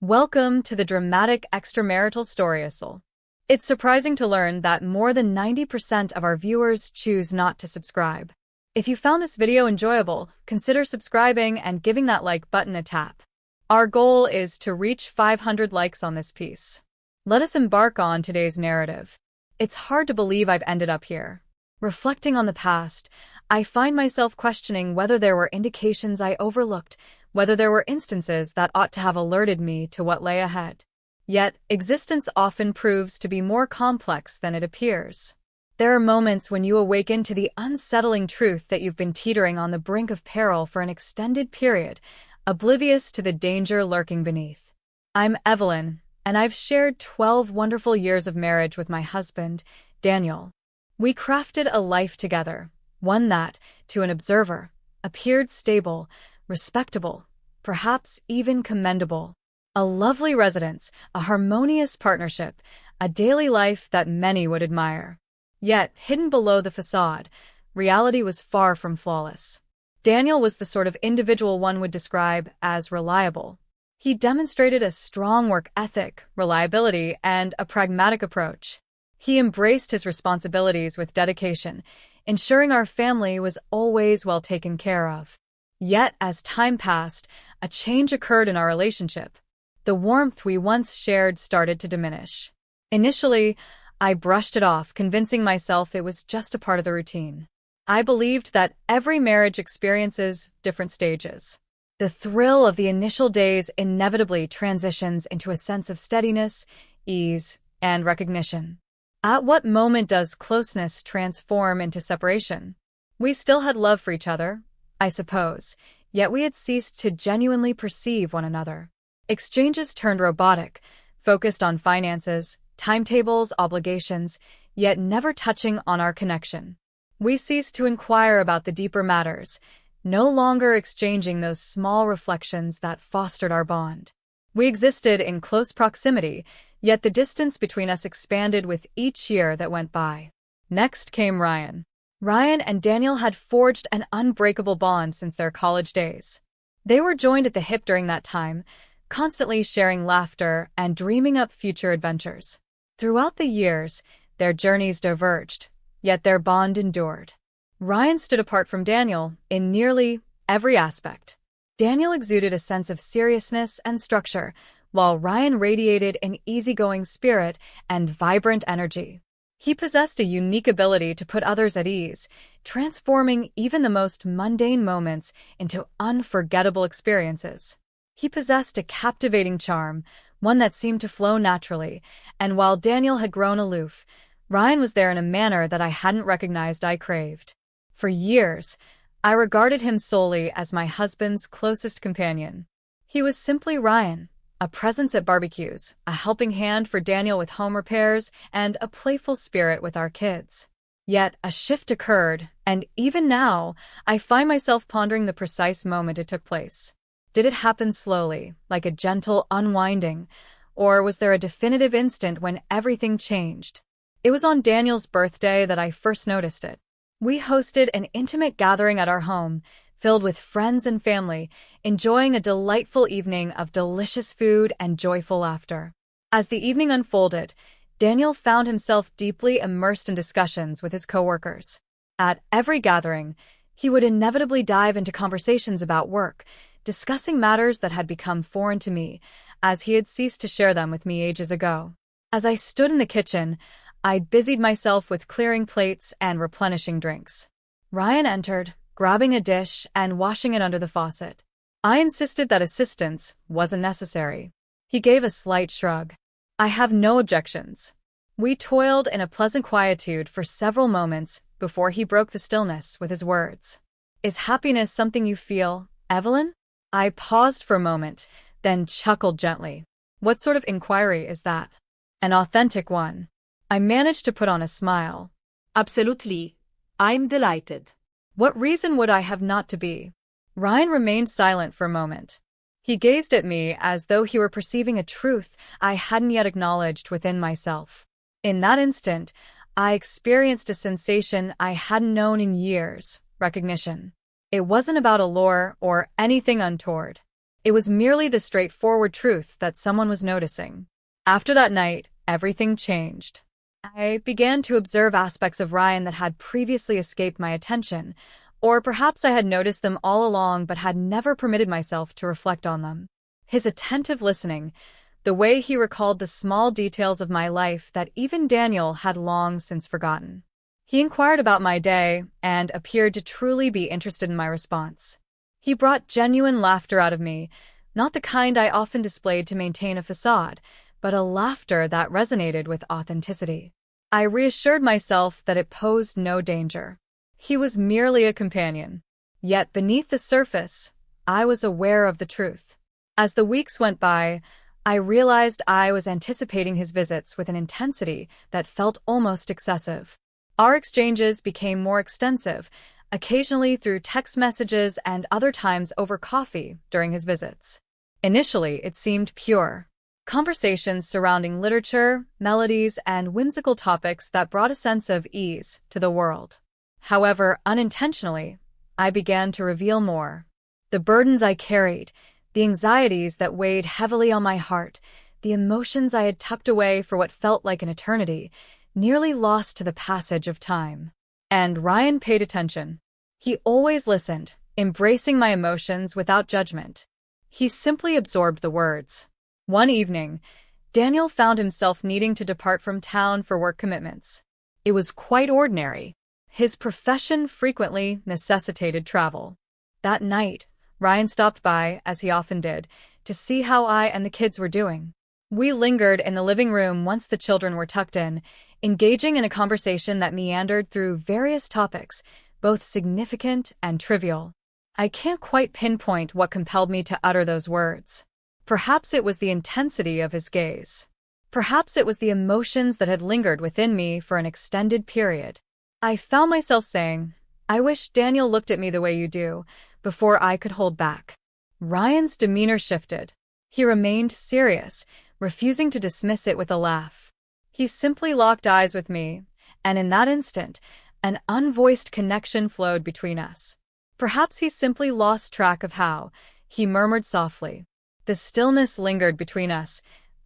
Welcome to the dramatic extramarital story. It's surprising to learn that more than 90% of our viewers choose not to subscribe. If you found this video enjoyable, consider subscribing and giving that like button a tap. Our goal is to reach 500 likes on this piece. Let us embark on today's narrative. It's hard to believe I've ended up here. Reflecting on the past, I find myself questioning whether there were indications I overlooked, whether there were instances that ought to have alerted me to what lay ahead. Yet, existence often proves to be more complex than it appears. There are moments when you awaken to the unsettling truth that you've been teetering on the brink of peril for an extended period, oblivious to the danger lurking beneath. I'm Evelyn, and I've shared 12 wonderful years of marriage with my husband, Daniel. We crafted a life together, one that, to an observer, appeared stable, respectable, perhaps even commendable. A lovely residence, a harmonious partnership, a daily life that many would admire. Yet, hidden below the facade, reality was far from flawless. Daniel was the sort of individual one would describe as reliable. He demonstrated a strong work ethic, reliability, and a pragmatic approach. He embraced his responsibilities with dedication, ensuring our family was always well taken care of. Yet, as time passed, a change occurred in our relationship. The warmth we once shared started to diminish. Initially, I brushed it off, convincing myself it was just a part of the routine. I believed that every marriage experiences different stages. The thrill of the initial days inevitably transitions into a sense of steadiness, ease, and recognition. At what moment does closeness transform into separation? We still had love for each other, I suppose, yet we had ceased to genuinely perceive one another. Exchanges turned robotic, focused on finances, timetables, obligations, yet never touching on our connection. We ceased to inquire about the deeper matters, no longer exchanging those small reflections that fostered our bond. We existed in close proximity, yet the distance between us expanded with each year that went by. Next came Ryan. Ryan and Daniel had forged an unbreakable bond since their college days. They were joined at the hip during that time, constantly sharing laughter and dreaming up future adventures. Throughout the years, their journeys diverged, yet their bond endured. Ryan stood apart from Daniel in nearly every aspect. Daniel exuded a sense of seriousness and structure, while Ryan radiated an easygoing spirit and vibrant energy. He possessed a unique ability to put others at ease, transforming even the most mundane moments into unforgettable experiences. He possessed a captivating charm, one that seemed to flow naturally, and while Daniel had grown aloof, Ryan was there in a manner that I hadn't recognized I craved. For years, I regarded him solely as my husband's closest companion. He was simply Ryan, a presence at barbecues, a helping hand for Daniel with home repairs, and a playful spirit with our kids. Yet a shift occurred, and even now, I find myself pondering the precise moment it took place. Did it happen slowly, like a gentle unwinding, or was there a definitive instant when everything changed? It was on Daniel's birthday that I first noticed it. We hosted an intimate gathering at our home, filled with friends and family, enjoying a delightful evening of delicious food and joyful laughter. As the evening unfolded, Daniel found himself deeply immersed in discussions with his coworkers. At every gathering, he would inevitably dive into conversations about work, discussing matters that had become foreign to me, as he had ceased to share them with me ages ago. As I stood in the kitchen, I busied myself with clearing plates and replenishing drinks. Ryan entered, grabbing a dish and washing it under the faucet. I insisted that assistance wasn't necessary. He gave a slight shrug. I have no objections. We toiled in a pleasant quietude for several moments before he broke the stillness with his words. Is happiness something you feel, Evelyn? I paused for a moment, then chuckled gently. What sort of inquiry is that? An authentic one. I managed to put on a smile. Absolutely. I'm delighted. What reason would I have not to be? Ryan remained silent for a moment. He gazed at me as though he were perceiving a truth I hadn't yet acknowledged within myself. In that instant, I experienced a sensation I hadn't known in years, recognition. It wasn't about allure or anything untoward. It was merely the straightforward truth that someone was noticing. After that night, everything changed. I began to observe aspects of Ryan that had previously escaped my attention, or perhaps I had noticed them all along but had never permitted myself to reflect on them. His attentive listening, the way he recalled the small details of my life that even Daniel had long since forgotten. He inquired about my day and appeared to truly be interested in my response. He brought genuine laughter out of me, not the kind I often displayed to maintain a facade, but a laughter that resonated with authenticity. I reassured myself that it posed no danger. He was merely a companion. Yet beneath the surface, I was aware of the truth. As the weeks went by, I realized I was anticipating his visits with an intensity that felt almost excessive. Our exchanges became more extensive, occasionally through text messages and other times over coffee during his visits. Initially, it seemed pure. Conversations surrounding literature, melodies, and whimsical topics that brought a sense of ease to the world. However, unintentionally, I began to reveal more. The burdens I carried, the anxieties that weighed heavily on my heart, the emotions I had tucked away for what felt like an eternity, nearly lost to the passage of time. And Ryan paid attention. He always listened, embracing my emotions without judgment. He simply absorbed the words. One evening, Daniel found himself needing to depart from town for work commitments. It was quite ordinary. His profession frequently necessitated travel. That night, Ryan stopped by, as he often did, to see how I and the kids were doing. We lingered in the living room once the children were tucked in, engaging in a conversation that meandered through various topics, both significant and trivial. I can't quite pinpoint what compelled me to utter those words. Perhaps it was the intensity of his gaze. Perhaps it was the emotions that had lingered within me for an extended period. I found myself saying, "I wish Daniel looked at me the way you do," before I could hold back. Ryan's demeanor shifted. He remained serious, refusing to dismiss it with a laugh. He simply locked eyes with me, and in that instant, an unvoiced connection flowed between us. Perhaps he simply lost track of how, he murmured softly. The stillness lingered between us,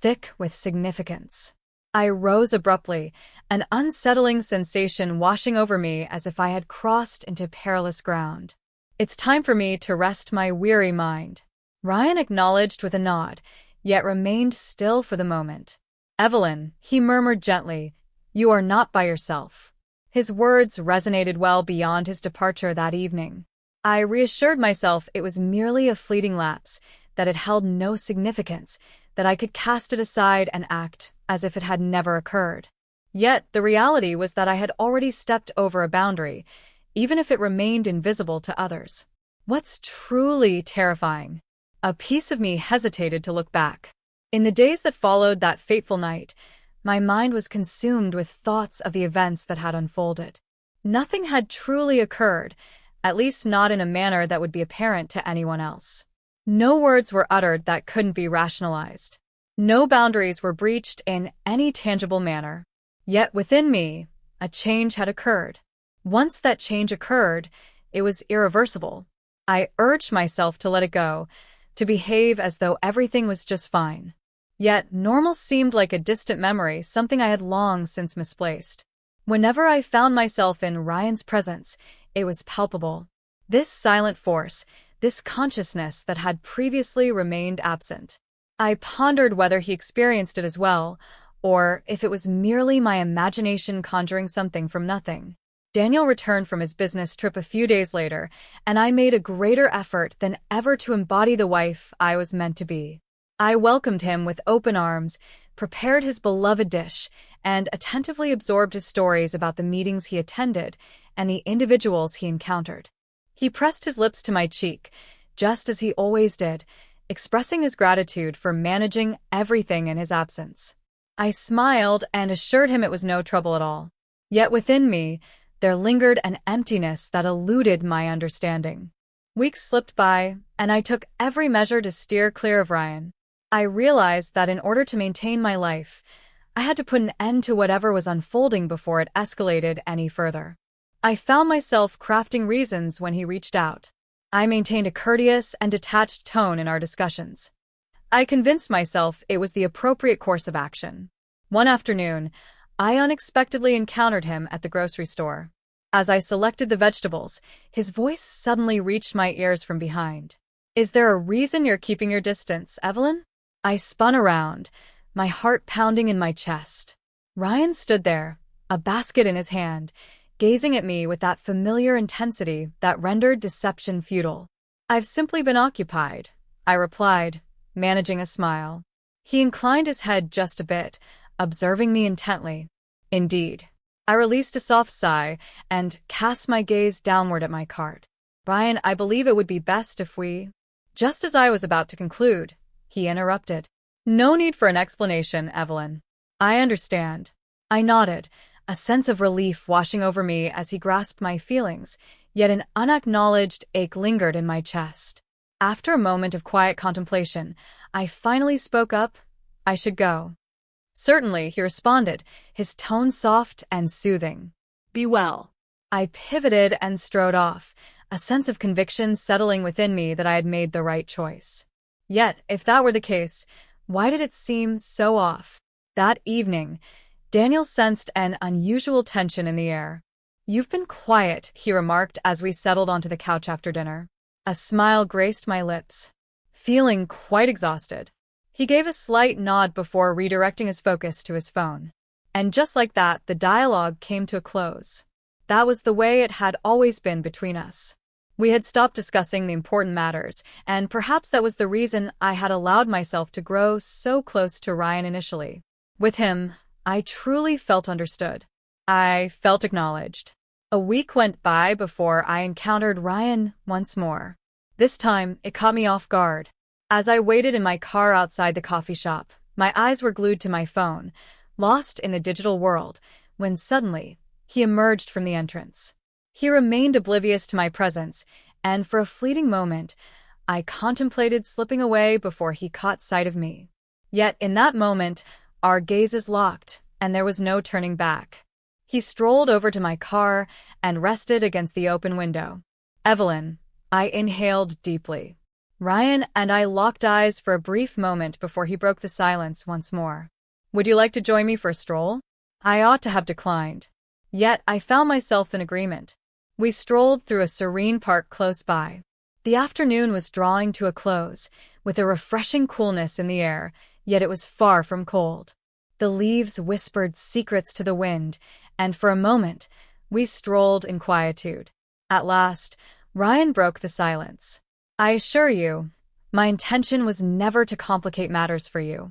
thick with significance. I rose abruptly, an unsettling sensation washing over me as if I had crossed into perilous ground. "It's time for me to rest my weary mind." Ryan acknowledged with a nod, yet remained still for the moment. "Evelyn," he murmured gently, "you are not by yourself." His words resonated well beyond his departure that evening. I reassured myself it was merely a fleeting lapse, that it held no significance, that I could cast it aside and act as if it had never occurred. Yet the reality was that I had already stepped over a boundary, even if it remained invisible to others. What's truly terrifying? A piece of me hesitated to look back. In the days that followed that fateful night, my mind was consumed with thoughts of the events that had unfolded. Nothing had truly occurred, at least not in a manner that would be apparent to anyone else. No words were uttered that couldn't be rationalized. No boundaries were breached in any tangible manner. Yet within me, a change had occurred. Once that change occurred, it was irreversible. I urged myself to let it go, to behave as though everything was just fine. Yet normal seemed like a distant memory, something I had long since misplaced. Whenever I found myself in Ryan's presence, it was palpable. This silent force, this consciousness that had previously remained absent. I pondered whether he experienced it as well, or if it was merely my imagination conjuring something from nothing. Daniel returned from his business trip a few days later, and I made a greater effort than ever to embody the wife I was meant to be. I welcomed him with open arms, prepared his beloved dish, and attentively absorbed his stories about the meetings he attended and the individuals he encountered. He pressed his lips to my cheek, just as he always did, expressing his gratitude for managing everything in his absence. I smiled and assured him it was no trouble at all. Yet within me, there lingered an emptiness that eluded my understanding. Weeks slipped by, and I took every measure to steer clear of Ryan. I realized that in order to maintain my life, I had to put an end to whatever was unfolding before it escalated any further. I found myself crafting reasons when he reached out. I maintained a courteous and detached tone in our discussions. I convinced myself it was the appropriate course of action. One afternoon, I unexpectedly encountered him at the grocery store. As I selected the vegetables, his voice suddenly reached my ears from behind. "Is there a reason you're keeping your distance, Evelyn?" I spun around, my heart pounding in my chest. Ryan stood there, a basket in his hand, gazing at me with that familiar intensity that rendered deception futile. "I've simply been occupied," I replied, managing a smile. He inclined his head just a bit, observing me intently. "Indeed." I released a soft sigh and cast my gaze downward at my cart. "Ryan, I believe it would be best if we—" Just as I was about to conclude, he interrupted. "No need for an explanation, Evelyn. I understand." I nodded, a sense of relief washing over me as he grasped my feelings, yet an unacknowledged ache lingered in my chest. After a moment of quiet contemplation, I finally spoke up. "I should go." "Certainly," he responded, his tone soft and soothing. Be well. I pivoted and strode off, a sense of conviction settling within me that I had made the right choice. Yet, if that were the case, why did it seem so off? That evening, Daniel sensed an unusual tension in the air. "You've been quiet," he remarked as we settled onto the couch after dinner. A smile graced my lips. "Feeling quite exhausted." He gave a slight nod before redirecting his focus to his phone. And just like that, the dialogue came to a close. That was the way it had always been between us. We had stopped discussing the important matters, and perhaps that was the reason I had allowed myself to grow so close to Ryan initially. With him, I truly felt understood. I felt acknowledged. A week went by before I encountered Ryan once more. This time, it caught me off guard. As I waited in my car outside the coffee shop, my eyes were glued to my phone, lost in the digital world, when suddenly, he emerged from the entrance. He remained oblivious to my presence, and for a fleeting moment, I contemplated slipping away before he caught sight of me. Yet in that moment, our gazes locked, and there was no turning back. He strolled over to my car and rested against the open window. "Evelyn," I inhaled deeply. Ryan and I locked eyes for a brief moment before he broke the silence once more. "Would you like to join me for a stroll?" I ought to have declined. Yet I found myself in agreement. We strolled through a serene park close by. The afternoon was drawing to a close, with a refreshing coolness in the air, yet it was far from cold. The leaves whispered secrets to the wind, and for a moment, we strolled in quietude. At last, Ryan broke the silence. "I assure you, my intention was never to complicate matters for you."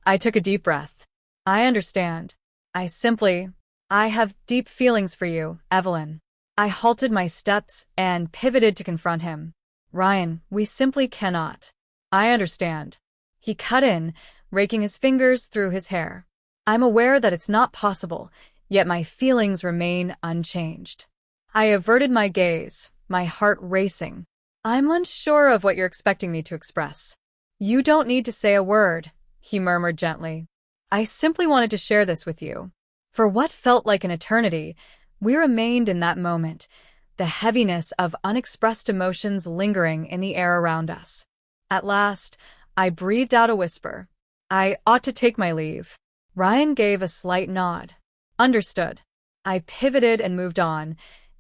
I took a deep breath. "I understand. I have deep feelings for you, Evelyn." I halted my steps and pivoted to confront him. "Ryan, we simply cannot." "I understand." He cut in, raking his fingers through his hair. "I'm aware that it's not possible, yet my feelings remain unchanged." I averted my gaze, my heart racing. "I'm unsure of what you're expecting me to express." "You don't need to say a word," he murmured gently. "I simply wanted to share this with you." For what felt like an eternity, we remained in that moment, the heaviness of unexpressed emotions lingering in the air around us. At last, I breathed out a whisper. "I ought to take my leave." Ryan gave a slight nod. "Understood." I pivoted and moved on,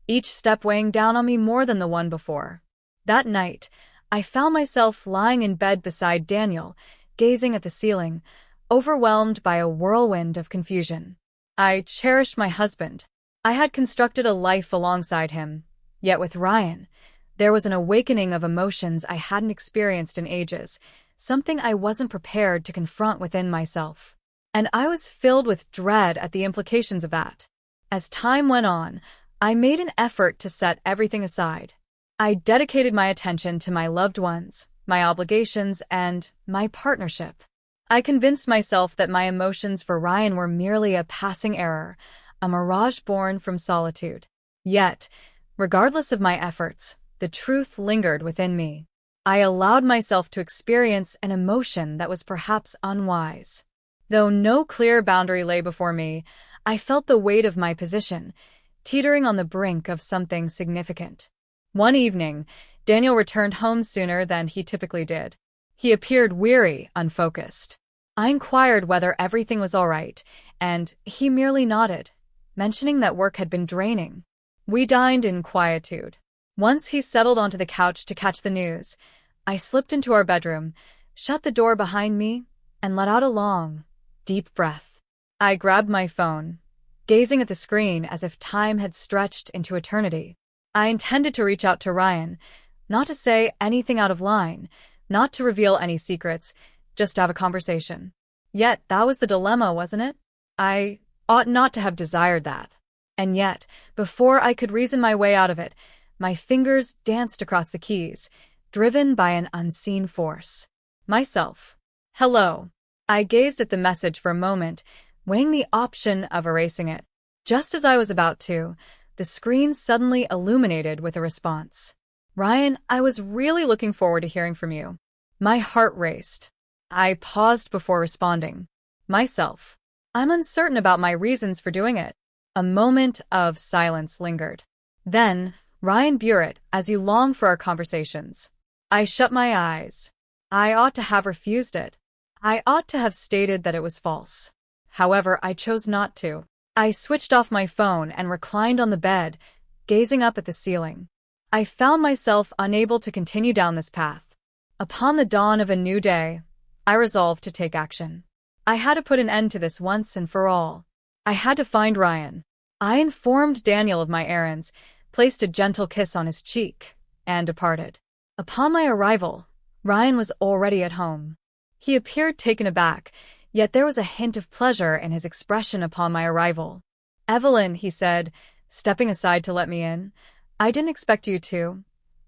each step weighing down on me more than the one before. That night, I found myself lying in bed beside Daniel, gazing at the ceiling, overwhelmed by a whirlwind of confusion. I cherished my husband. I had constructed a life alongside him. Yet with Ryan, there was an awakening of emotions I hadn't experienced in ages, something I wasn't prepared to confront within myself. And I was filled with dread at the implications of that. As time went on, I made an effort to set everything aside. I dedicated my attention to my loved ones, my obligations, and my partnership. I convinced myself that my emotions for Ryan were merely a passing error, a mirage born from solitude. Yet, regardless of my efforts, the truth lingered within me. I allowed myself to experience an emotion that was perhaps unwise. Though no clear boundary lay before me, I felt the weight of my position, teetering on the brink of something significant. One evening, Daniel returned home sooner than he typically did. He appeared weary, unfocused. I inquired whether everything was all right, and he merely nodded, mentioning that work had been draining. We dined in quietude. Once he settled onto the couch to catch the news, I slipped into our bedroom, shut the door behind me, and let out a long, deep breath. I grabbed my phone, gazing at the screen as if time had stretched into eternity. I intended to reach out to Ryan, not to say anything out of line, not to reveal any secrets, just to have a conversation. Yet that was the dilemma, wasn't it? I ought not to have desired that. And yet, before I could reason my way out of it, my fingers danced across the keys, driven by an unseen force. Myself. Hello. I gazed at the message for a moment, weighing the option of erasing it. Just as I was about to, the screen suddenly illuminated with a response. Ryan, I was really looking forward to hearing from you. My heart raced. I paused before responding. Myself. I'm uncertain about my reasons for doing it. A moment of silence lingered. Then, Ryan Burett, as you long for our conversations. I shut my eyes. I ought to have refused it. I ought to have stated that it was false. However, I chose not to. I switched off my phone and reclined on the bed, gazing up at the ceiling. I found myself unable to continue down this path. Upon the dawn of a new day, I resolved to take action. I had to put an end to this once and for all. I had to find Ryan. I informed Daniel of my errands, placed a gentle kiss on his cheek, and departed. Upon my arrival, Ryan was already at home. He appeared taken aback, yet there was a hint of pleasure in his expression upon my arrival. "Evelyn," he said, stepping aside to let me in, "I didn't expect you to."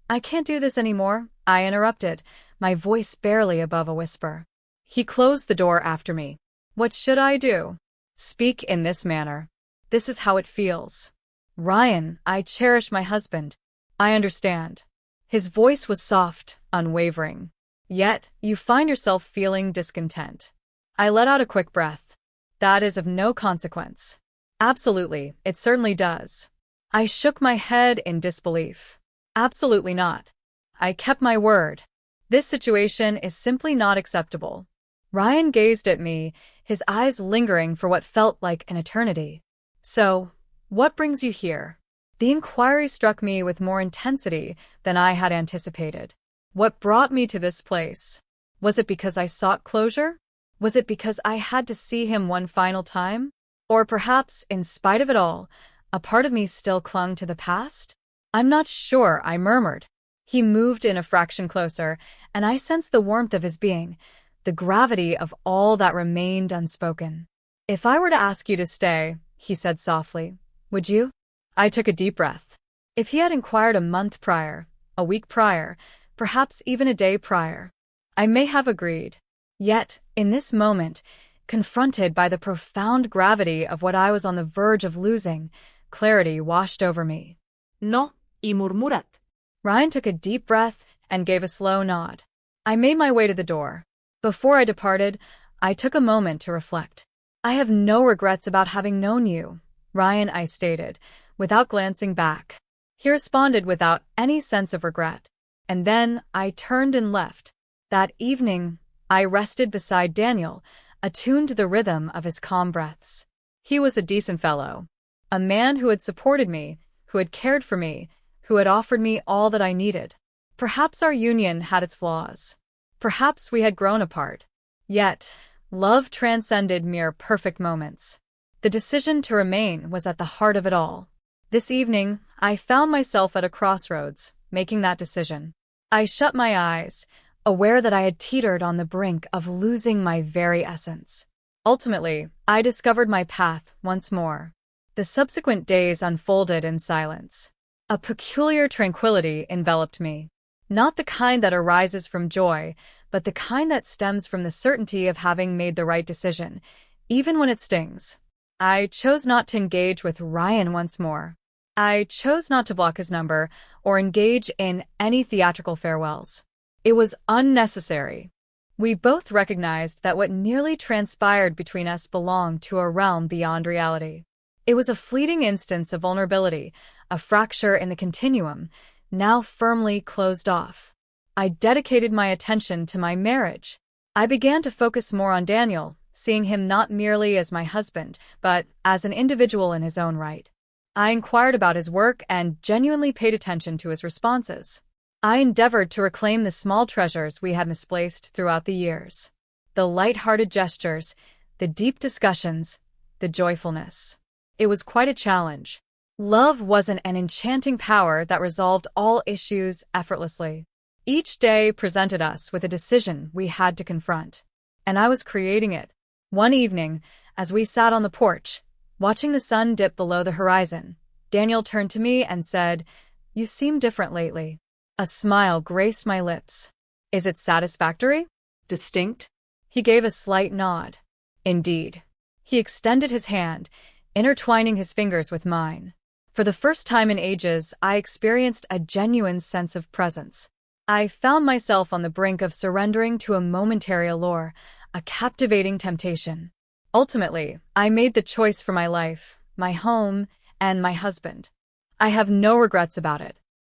"I can't do this anymore," I interrupted, my voice barely above a whisper. He closed the door after me. "What should I do?" "Speak in this manner. This is how it feels." "Ryan, I cherish my husband. I understand." His voice was soft, unwavering. "Yet, you find yourself feeling discontent." I let out a quick breath. "That is of no consequence." "Absolutely, it certainly does." I shook my head in disbelief. "Absolutely not. I kept my word. This situation is simply not acceptable." Ryan gazed at me, his eyes lingering for what felt like an eternity. "So, what brings you here?" The inquiry struck me with more intensity than I had anticipated. What brought me to this place? Was it because I sought closure? Was it because I had to see him one final time? Or perhaps, in spite of it all, a part of me still clung to the past? "I'm not sure," I murmured. He moved in a fraction closer, and I sensed the warmth of his being, the gravity of all that remained unspoken. "If I were to ask you to stay," he said softly, "would you?" I took a deep breath. If he had inquired a month prior, a week prior, perhaps even a day prior, I may have agreed. Yet, in this moment, confronted by the profound gravity of what I was on the verge of losing, clarity washed over me. No, y murmurad. Ryan took a deep breath and gave a slow nod. I made my way to the door. Before I departed, I took a moment to reflect. "I have no regrets about having known you, Ryan," I stated, without glancing back. He responded without any sense of regret. And then I turned and left. That evening, I rested beside Daniel, attuned to the rhythm of his calm breaths. He was a decent fellow. A man who had supported me, who had cared for me, who had offered me all that I needed. Perhaps our union had its flaws. Perhaps we had grown apart. Yet, love transcended mere perfect moments. The decision to remain was at the heart of it all. This evening, I found myself at a crossroads, making that decision. I shut my eyes, aware that I had teetered on the brink of losing my very essence. Ultimately, I discovered my path once more. The subsequent days unfolded in silence. A peculiar tranquility enveloped me. Not the kind that arises from joy, but the kind that stems from the certainty of having made the right decision, even when it stings. I chose not to engage with Ryan once more. I chose not to block his number or engage in any theatrical farewells. It was unnecessary. We both recognized that what nearly transpired between us belonged to a realm beyond reality. It was a fleeting instance of vulnerability, a fracture in the continuum, now firmly closed off. I dedicated my attention to my marriage. I began to focus more on Daniel, seeing him not merely as my husband, but as an individual in his own right. I inquired about his work and genuinely paid attention to his responses. I endeavored to reclaim the small treasures we had misplaced throughout the years. The light-hearted gestures, the deep discussions, the joyfulness. It was quite a challenge. Love wasn't an enchanting power that resolved all issues effortlessly. Each day presented us with a decision we had to confront, and I was creating it. One evening, as we sat on the porch, watching the sun dip below the horizon, Daniel turned to me and said, "You seem different lately." A smile graced my lips. "Is it satisfactory? Distinct? He gave a slight nod. Indeed. He extended his hand, intertwining his fingers with mine. For the first time in ages, I experienced a genuine sense of presence. I found myself on the brink of surrendering to a momentary allure, a captivating temptation. Ultimately, I made the choice for my life, my home, and my husband. I have no regrets about it.